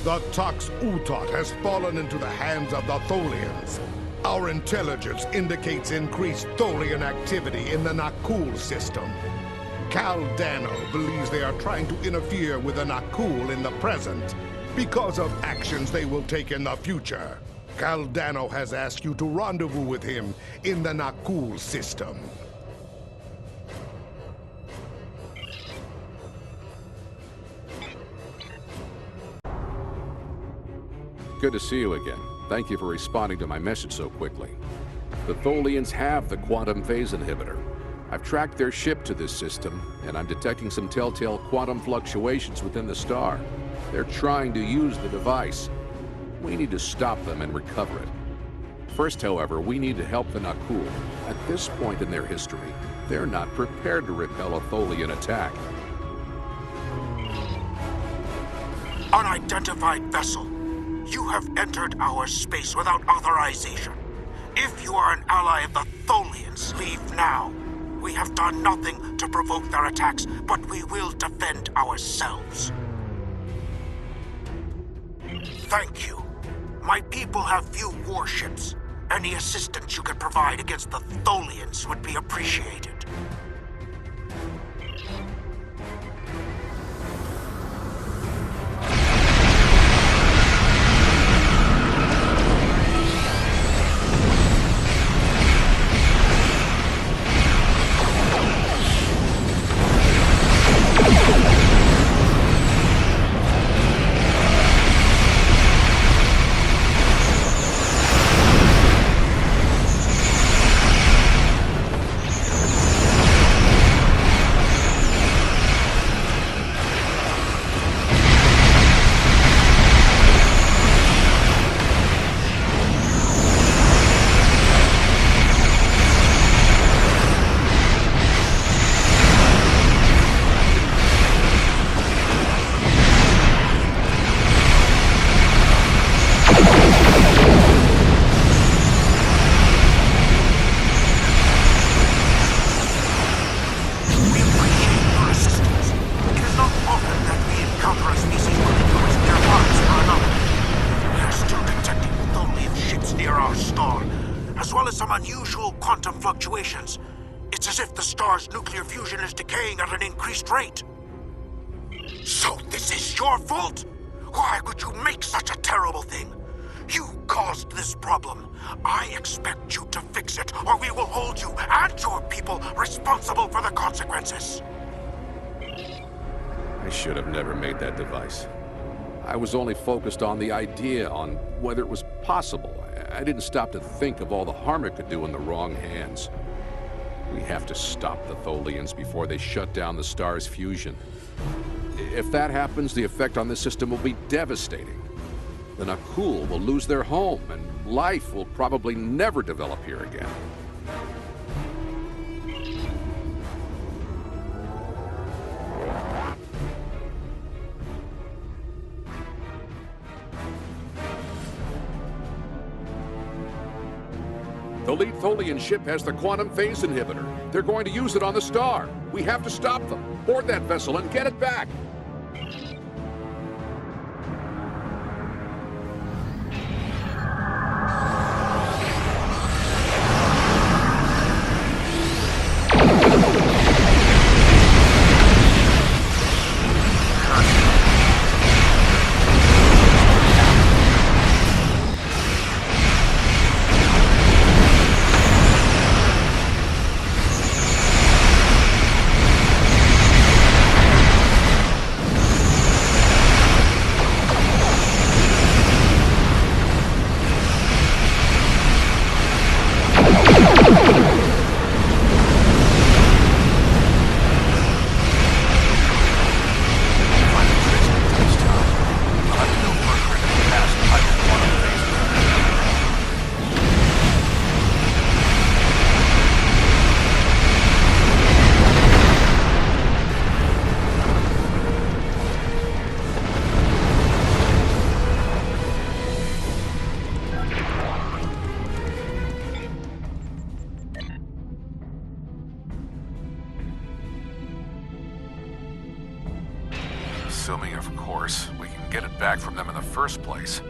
The Tox Utot has fallen into the hands of the Tholians. Our intelligence indicates increased Tholian activity in the Nakul system. Caldano believes they are trying to interfere with the Nakul in the present because of actions they will take in the future. Caldano has asked you to rendezvous with him in the Nakul system. Good to see you again. Thank you for responding to my message so quickly. The Tholians have the quantum phase inhibitor. I've tracked their ship to this system, and I'm detecting some telltale quantum fluctuations within the star. They're trying to use the device. We need to stop them and recover it. First, however, we need to help the Nakul. At this point in their history, they're not prepared to repel a Tholian attack. Unidentified vessel. You have entered our space without authorization. If you are an ally of the Tholians, leave now. We have done nothing to provoke their attacks, but we will defend ourselves. Thank you. My people have few warships. Any assistance you can provide against the Tholians would be appreciated. Fluctuations. It's as if the star's nuclear fusion is decaying at an increased rate. So this is your fault? Why would you make such a terrible thing? You caused this problem. I expect you to fix it, or we will hold you and your people responsible for the consequences. I should have never made that device. I was only focused on the idea, on whether it was possible. I didn't stop to think of all the harm it could do in the wrong hands. We have to stop the Tholians before they shut down the star's fusion. If that happens, the effect on this system will be devastating. The Nakul will lose their home, and life will probably never develop here again. The lead Tholian ship has the quantum phase inhibitor. They're going to use it on the star. We have to stop them. Board that vessel and get it back. back from them in the first place.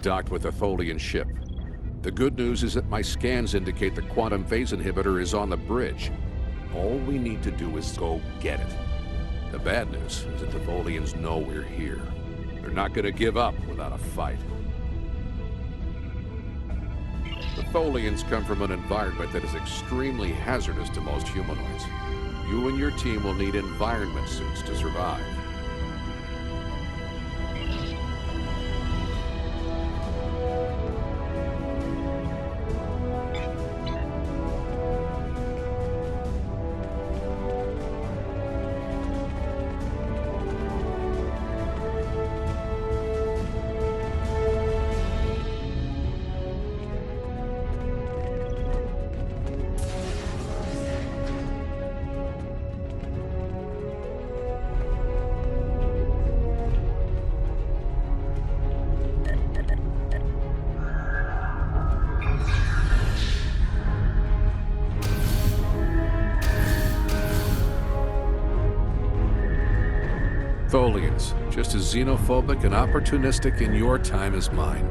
Docked with a Tholian ship. The good news is that my scans indicate the quantum phase inhibitor is on the bridge. All we need to do is go get it. The bad news is that the Tholians know we're here. They're not going to give up without a fight. The Tholians come from an environment that is extremely hazardous to most humanoids. You and your team will need environment suits to survive. Tholians, just as xenophobic and opportunistic in your time as mine.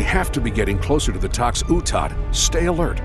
have to be getting closer to the Tox Utad. Stay alert.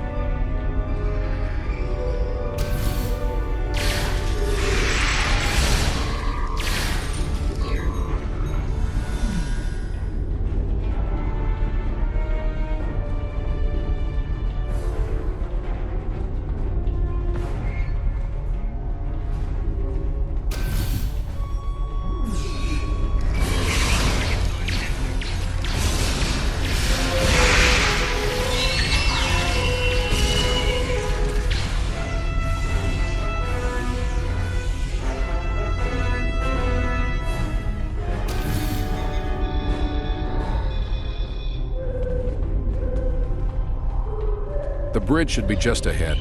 The bridge should be just ahead.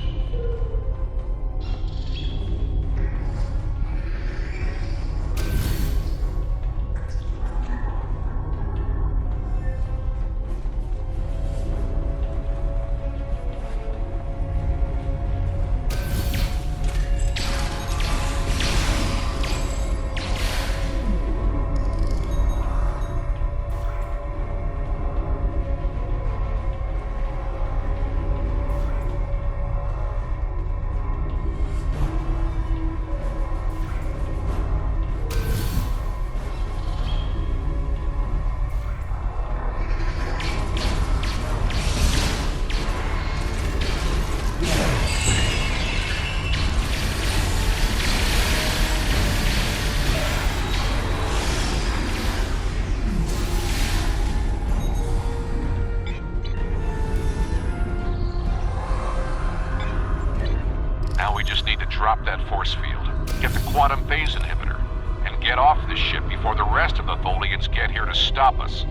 Drop that force field, get the quantum phase inhibitor, and get off this ship before the rest of the Tholians get here to stop us.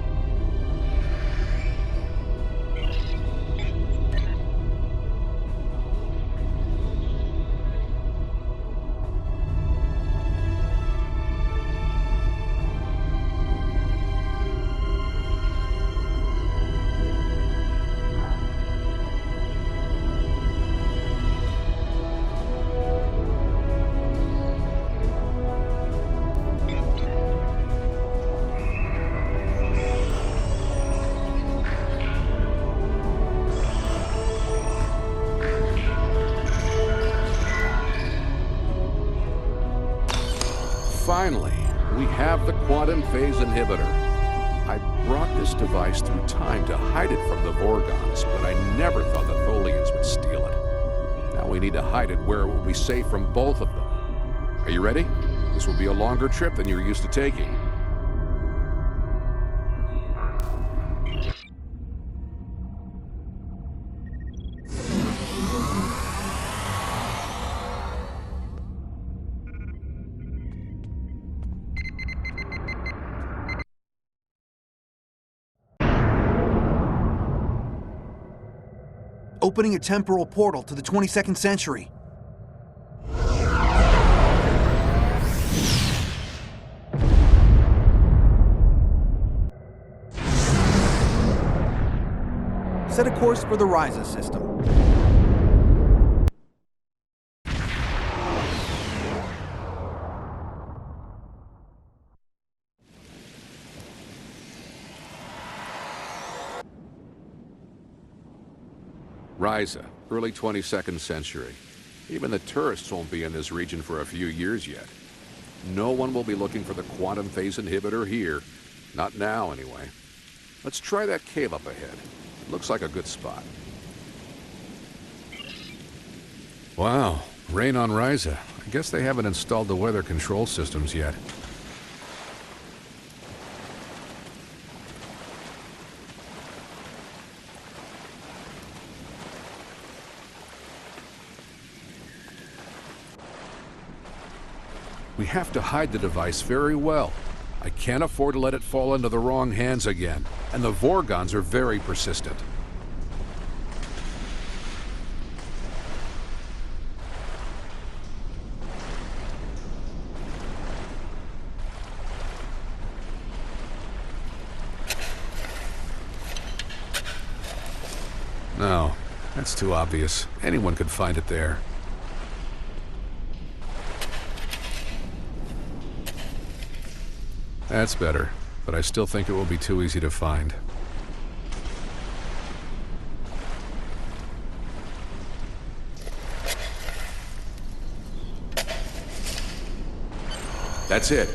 Finally, we have the quantum phase inhibitor. I brought this device through time to hide it from the Vorgons, but I never thought the Tholians would steal it. Now we need to hide it where it will be safe from both of them. Are you ready? This will be a longer trip than you're used to taking. Opening a temporal portal to the 22nd century. Set a course for the Ryza system. Ryza, early 22nd century. Even the tourists won't be in this region for a few years yet. No one will be looking for the quantum phase inhibitor here. Not now, anyway. Let's try that cave up ahead. It looks like a good spot. Wow, rain on Ryza. I guess they haven't installed the weather control systems yet. We have to hide the device very well. I can't afford to let it fall into the wrong hands again, and the Vorgons are very persistent. No, that's too obvious. Anyone could find it there. That's better, but I still think it will be too easy to find. That's it.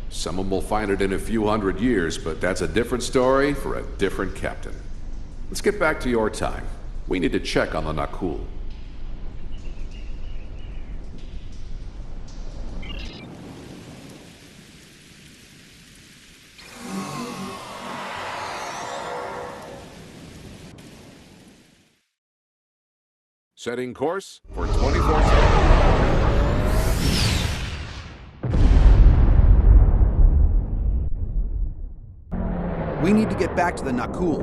Someone will find it in a few hundred years, but that's a different story for a different captain. Let's get back to your time. We need to check on the Nakul. Setting course for 24/7. We need to get back to the Nakul.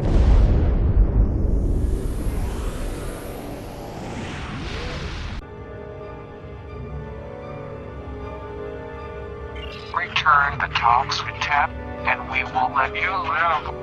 Return the talks with Tep, and we will let you live.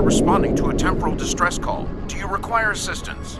Responding to a temporal distress call. Do you require assistance?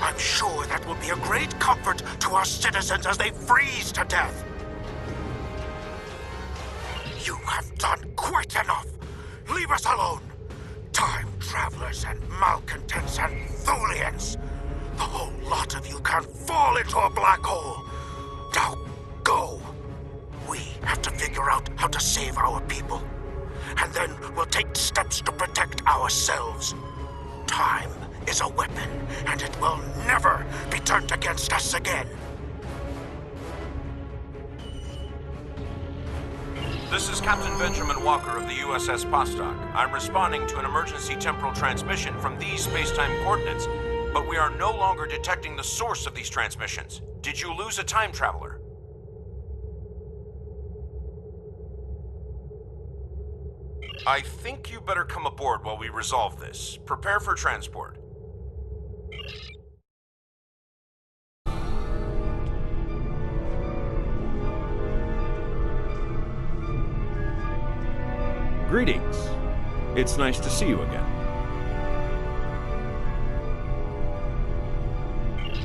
I'm sure that will be a great comfort to our citizens as they freeze to death. You have done quite enough. Leave us alone. Time travelers and malcontents and Thulians. The whole lot of you can fall into a black hole. Now, go. We have to figure out how to save our people. And then we'll take steps to protect ourselves. Time is a weapon, and it will never be turned against us again. This is Captain Benjamin Walker of the USS Vostok. I'm responding to an emergency temporal transmission from these space-time coordinates, but we are no longer detecting the source of these transmissions. Did you lose a time traveler? I think you better come aboard while we resolve this. Prepare for transport. Greetings. It's nice to see you again.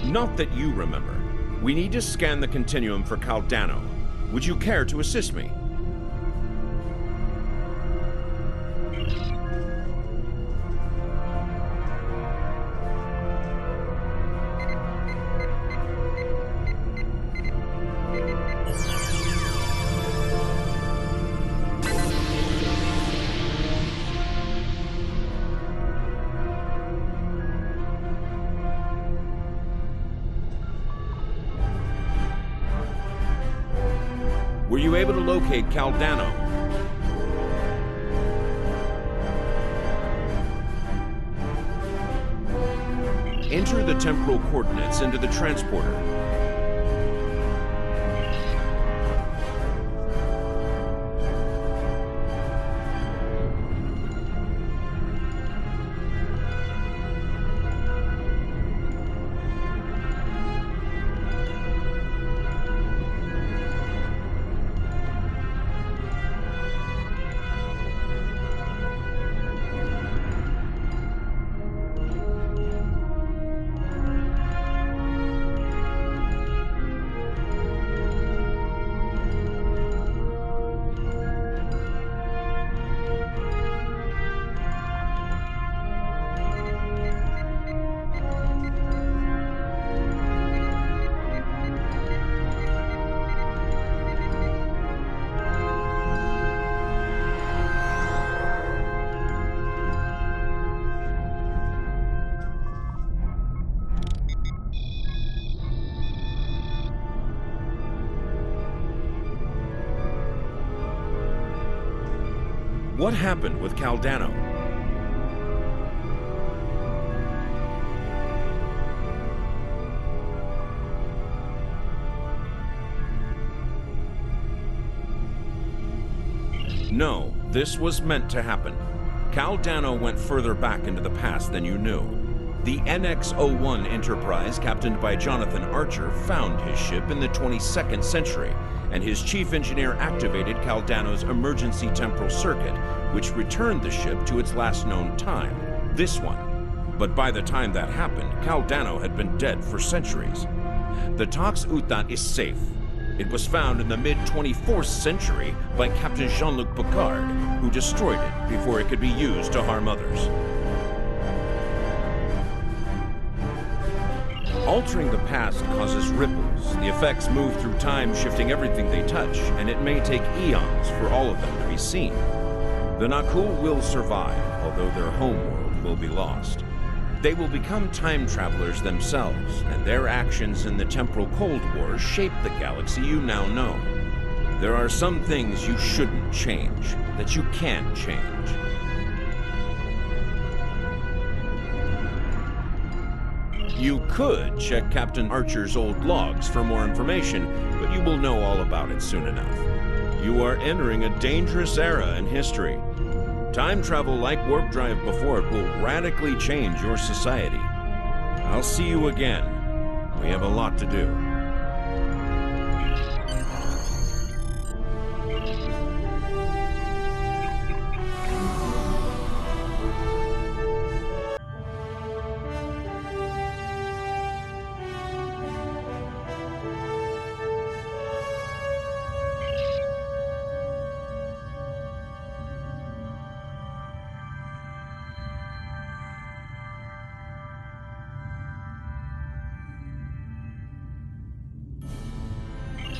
Not that you remember. We need to scan the continuum for Caldano. Would you care to assist me? Were you able to locate Caldano? Enter the temporal coordinates into the transporter. What happened with Caldano? No, this was meant to happen. Caldano went further back into the past than you knew. The NX-01 Enterprise, captained by Jonathan Archer, found his ship in the 22nd century, and his chief engineer activated Caldano's emergency temporal circuit, which returned the ship to its last known time, this one. But by the time that happened, Caldano had been dead for centuries. The Tox Utat is safe. It was found in the mid-24th century by Captain Jean-Luc Picard, who destroyed it before it could be used to harm others. Altering the past causes ripples. The effects move through time, shifting everything they touch, and it may take eons for all of them to be seen. The Nakul will survive, although their homeworld will be lost. They will become time travelers themselves, and their actions in the temporal Cold War shape the galaxy you now know. There are some things you shouldn't change, that you can't change. You could check Captain Archer's old logs for more information, but you will know all about it soon enough. You are entering a dangerous era in history. Time travel like warp drive before it will radically change your society. I'll see you again. We have a lot to do.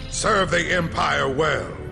Serve the Empire well.